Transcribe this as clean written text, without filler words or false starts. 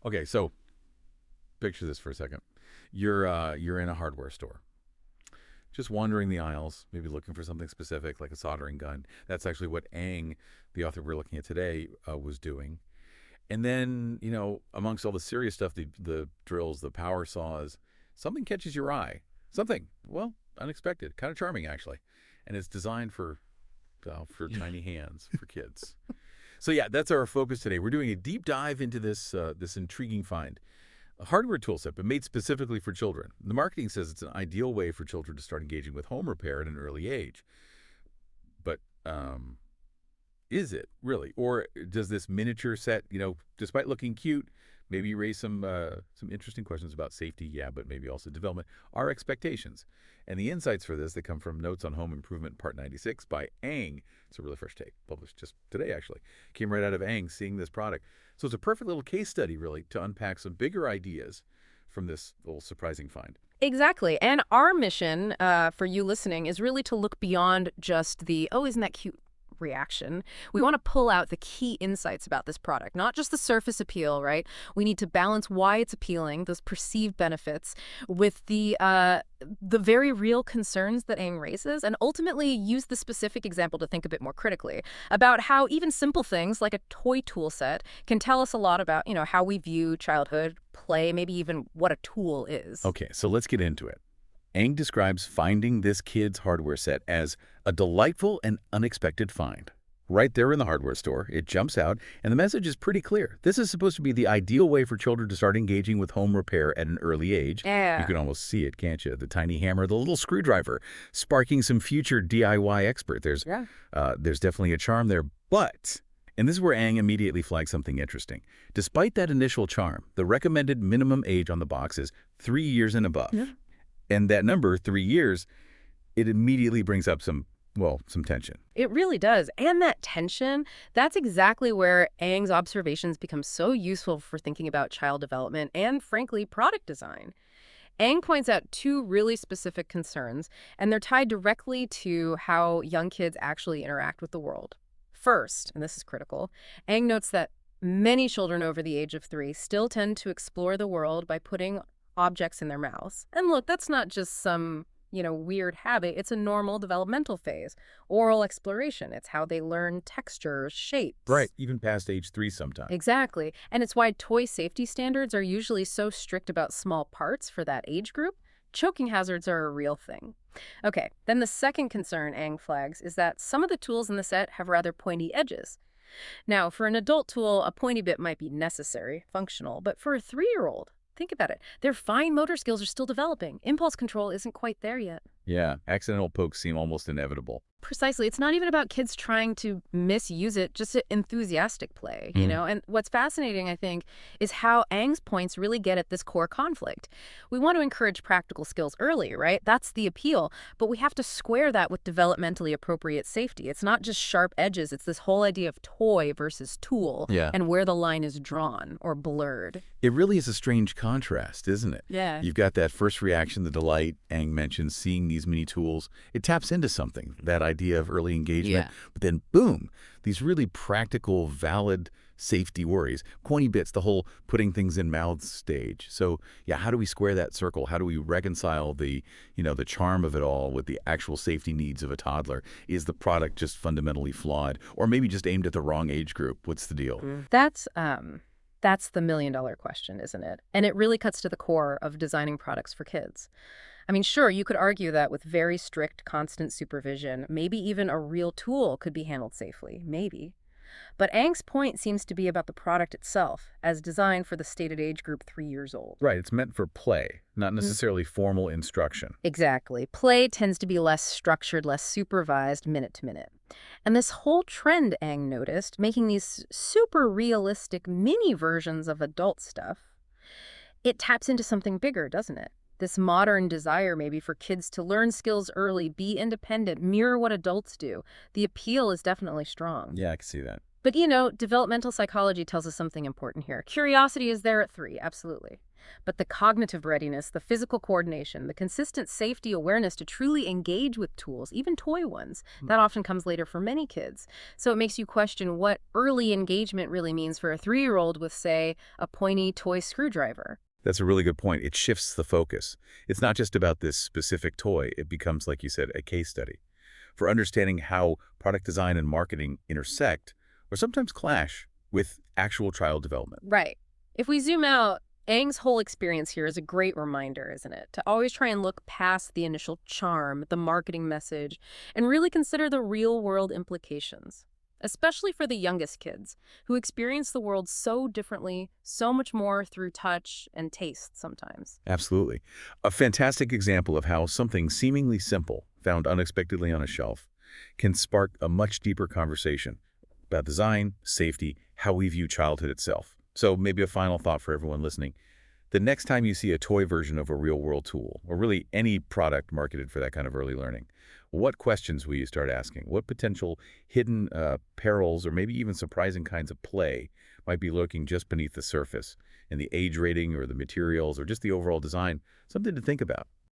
Okay, so picture this for a second. You're in a hardware store, just wandering the aisles, maybe looking for something specific like a soldering gun. That's actually what Ang, the author we're looking at today, was doing. And then, amongst all the serious stuff, the drills, the power saws, something catches your eye. Something, well, unexpected, kind of charming actually, and it's designed for tiny hands for kids. So yeah, that's our focus today. We're doing a deep dive into this intriguing find. A hardware tool set, but made specifically for children. The marketing says it's an ideal way for children to start engaging with home repair at an early age. But is it really? Or does this miniature set, despite looking cute, maybe raise some interesting questions about safety, yeah, but maybe also development, our expectations. And the insights for this, they come from Notes on Home Improvement, Part 96 by Ang. It's a really fresh take, published just today, actually. Came right out of Ang seeing this product. So it's a perfect little case study, really, to unpack some bigger ideas from this little surprising find. Exactly. And our mission for you listening is really to look beyond just the, oh, isn't that cute reaction. We want to pull out the key insights about this product, not just the surface appeal, right? We need to balance why it's appealing, those perceived benefits, with the very real concerns that Aang raises, and ultimately use the specific example to think a bit more critically about how even simple things like a toy tool set can tell us a lot about, how we view childhood, play, maybe even what a tool is. Okay, so let's get into it. Aang describes finding this kid's hardware set as a delightful and unexpected find. Right there in the hardware store, it jumps out, and the message is pretty clear. This is supposed to be the ideal way for children to start engaging with home repair at an early age. Yeah. You can almost see it, can't you? The tiny hammer, the little screwdriver, sparking some future DIY expert. There's definitely a charm there, but... And this is where Aang immediately flags something interesting. Despite that initial charm, the recommended minimum age on the box is 3 years and above. Yeah. And that number, 3 years, it immediately brings up some tension. It really does. And that tension, that's exactly where Aang's observations become so useful for thinking about child development and, frankly, product design. Aang points out two really specific concerns, and they're tied directly to how young kids actually interact with the world. First, and this is critical, Aang notes that many children over the age of 3 still tend to explore the world by putting objects in their mouths. And look, that's not just some, weird habit. It's a normal developmental phase. Oral exploration. It's how they learn textures, shapes. Right, even past age 3 sometimes. Exactly. And it's why toy safety standards are usually so strict about small parts for that age group. Choking hazards are a real thing. Okay, then the second concern Aang flags is that some of the tools in the set have rather pointy edges. Now, for an adult tool, a pointy bit might be necessary, functional, but for a 3-year-old, think about it. Their fine motor skills are still developing. Impulse control isn't quite there yet. Yeah, accidental pokes seem almost inevitable. Precisely. It's not even about kids trying to misuse it, just enthusiastic play, And what's fascinating, I think, is how Aang's points really get at this core conflict. We want to encourage practical skills early, right? That's the appeal. But we have to square that with developmentally appropriate safety. It's not just sharp edges. It's this whole idea of toy versus tool and where the line is drawn or blurred. It really is a strange contrast, isn't it? Yeah. You've got that first reaction, the delight Aang mentions, seeing these mini tools. It taps into something, that idea of early engagement. Yeah. But then, boom, these really practical, valid safety worries. Pointy bits, the whole putting things in mouths stage. So, yeah, how do we square that circle? How do we reconcile the charm of it all with the actual safety needs of a toddler? Is the product just fundamentally flawed? Or maybe just aimed at the wrong age group? What's the deal? That's the million-dollar question, isn't it? And it really cuts to the core of designing products for kids. I mean, sure, you could argue that with very strict, constant supervision, maybe even a real tool could be handled safely, maybe. But Aang's point seems to be about the product itself, as designed for the stated age group 3 years old. Right, it's meant for play, not necessarily formal instruction. Exactly. Play tends to be less structured, less supervised, minute to minute. And this whole trend, Aang noticed, making these super realistic mini versions of adult stuff, it taps into something bigger, doesn't it? This modern desire maybe for kids to learn skills early, be independent, mirror what adults do. The appeal is definitely strong. Yeah, I can see that. But, developmental psychology tells us something important here. Curiosity is there at 3, absolutely. But the cognitive readiness, the physical coordination, the consistent safety awareness to truly engage with tools, even toy ones, that often comes later for many kids. So it makes you question what early engagement really means for a 3-year-old with, say, a pointy toy screwdriver. That's a really good point. It shifts the focus. It's not just about this specific toy. It becomes, like you said, a case study for understanding how product design and marketing intersect or sometimes clash with actual child development. Right. If we zoom out, Aang's whole experience here is a great reminder, isn't it? To always try and look past the initial charm, the marketing message, and really consider the real-world implications. Especially for the youngest kids, who experience the world so differently, so much more through touch and taste sometimes. Absolutely. A fantastic example of how something seemingly simple, found unexpectedly on a shelf, can spark a much deeper conversation about design, safety, how we view childhood itself. So maybe a final thought for everyone listening. The next time you see a toy version of a real-world tool, or really any product marketed for that kind of early learning, what questions will you start asking? What potential hidden perils or maybe even surprising kinds of play might be lurking just beneath the surface in the age rating or the materials or just the overall design? Something to think about.